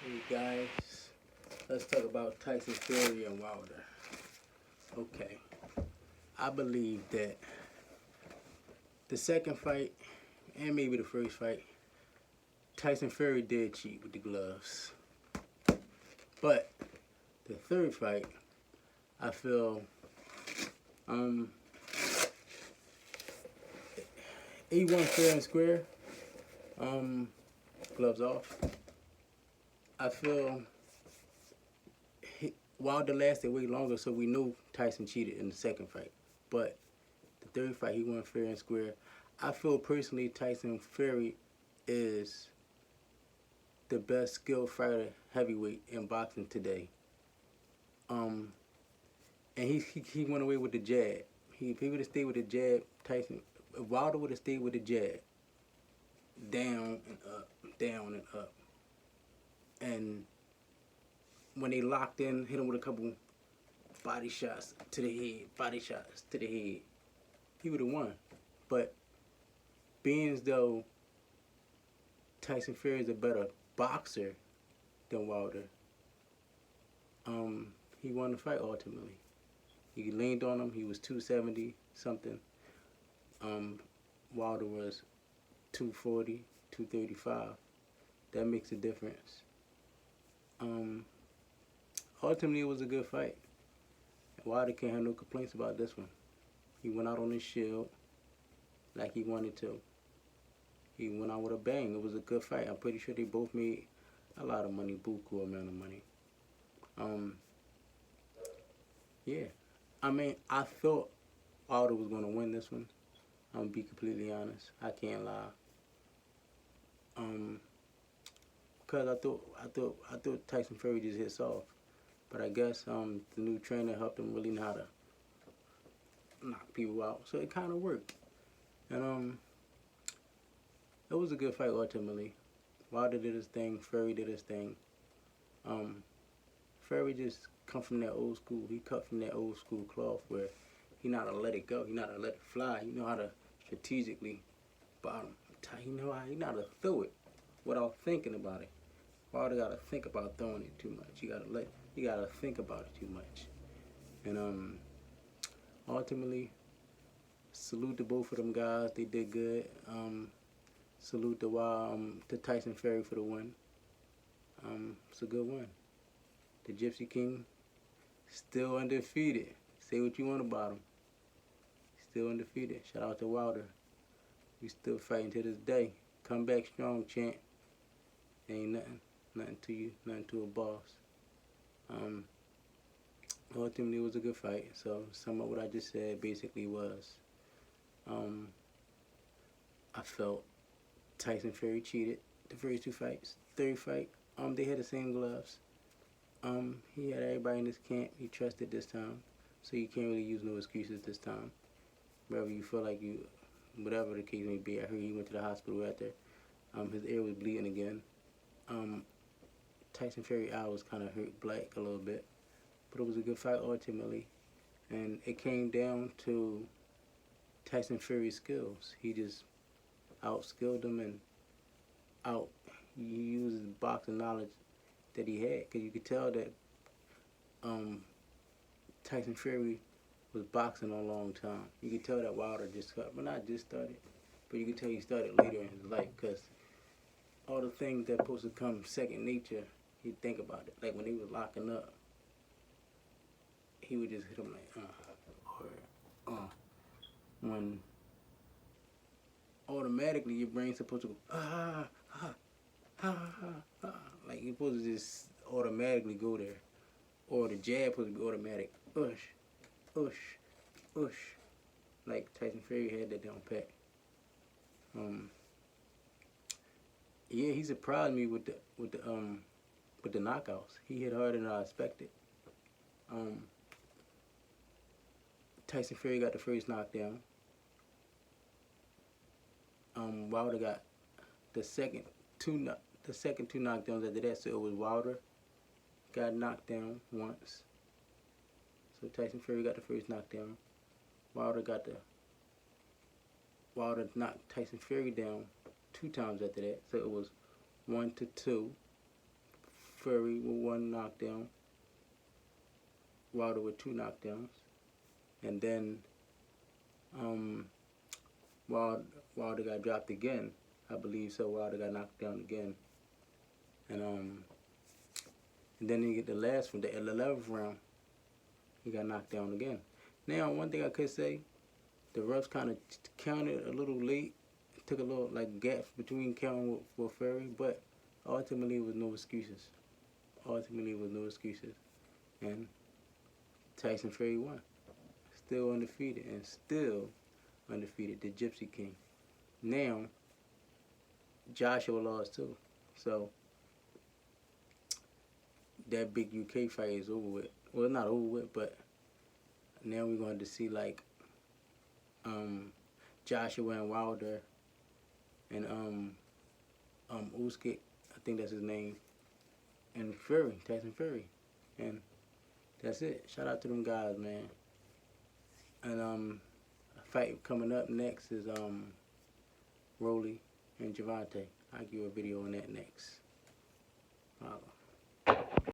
Hey guys, let's talk about Tyson Fury and Wilder. Okay, I believe that the second fight and maybe the first fight, Tyson Fury did cheat with the gloves. But the third fight, I feel um, he won fair and square. Um, Gloves off. I feel Wilder lasted way longer, so we knew Tyson cheated in the second fight. But the third fight, he won fair and square. I feel personally Tyson Fury is the best skilled fighter heavyweight in boxing today. Um, and he went away with the jab. If he would have stayed with the jab, Tyson, if Wilder would have stayed with the jab, down and up, down and up. And when they locked in, hit him with a couple body shots to the head, body shots to the head, he would have won. But being as though Tyson Fury is a better boxer than Wilder, he won the fight ultimately. He leaned on him. He was 270 something. Wilder was 240, 235. That makes a difference. Ultimately, it was a good fight. Wilder can't have no complaints about this one. He went out on his shield like he wanted to. He went out with a bang. It was a good fight. I'm pretty sure they both made a lot of money, buku amount of money. Yeah. I mean, I thought Wilder was going to win this one. I'm going to be completely honest. I can't lie. Because I thought Tyson Fury just hit soft. But I guess the new trainer helped him really know how to knock people out. So it kind of worked. And it was a good fight ultimately. Wilder did his thing. Fury did his thing. Fury just come from that old school. He cut from that old school cloth where he know how to let it go. He know how to let it fly. He know how to strategically bottom. He know how to throw it without thinking about it. Wilder gotta think about throwing it too much. You gotta think about it too much. And ultimately, salute to both of them guys. They did good. Salute to Tyson Fury for the win. It's a good one. The Gypsy King still undefeated. Say what you want about him. Still undefeated. Shout out to Wilder. We still fighting to this day. Come back strong, champ. Ain't nothing to you, nothing to a boss. Ultimately, it was a good fight. So, some of what I just said basically was, I felt Tyson Fury cheated the first two fights. Third fight, they had the same gloves. He had everybody in his camp. He trusted this time, so you can't really use no excuses this time. Wherever you feel like whatever the case may be. I heard he went to the hospital after. His ear was bleeding again. Tyson Fury eye was kind of hurt black a little bit, but it was a good fight ultimately, and it came down to Tyson Fury's skills. He just outskilled him and he used his boxing knowledge that he had, because you could tell that Tyson Fury was boxing a long time. You could tell that Wilder not just started, but you could tell he started later in his life, because all the things that supposed to come second nature, he'd think about it. Like when he was locking up, he would just hit him like, when automatically your brain's supposed to go, like you're supposed to just automatically go there. Or the jab supposed to be automatic. Ush, ush, ush. Like Tyson Fury had that down pat. Yeah, he surprised me with the knockouts. He hit harder than I expected. Tyson Fury got the first knockdown. Wilder got the second two knockdowns after that. So it was Wilder got knocked down once. So Tyson Fury got the first knockdown. Wilder knocked Tyson Fury down 2 times after that. So it was 1-2, Fury with 1 knockdown, Wilder with 2 knockdowns, and then Wilder got dropped again. I believe so. Wilder got knocked down again, and then you get the last one, the 11th round. He got knocked down again. Now, one thing I could say, the refs kind of counted a little late. It took a little gap between counting with Fury, but ultimately it was no excuses. And Tyson Fury won. Still undefeated, the Gypsy King. Now, Joshua lost too. So, that big UK fight is over with. Well, not over with, but now we're going to see Joshua and Wilder and Usyk, I think that's his name, and Fury, Tyson Fury, and that's it. Shout out to them guys, man. And a fight coming up next is Rolly and Javante. I'll give you a video on that next. Holla.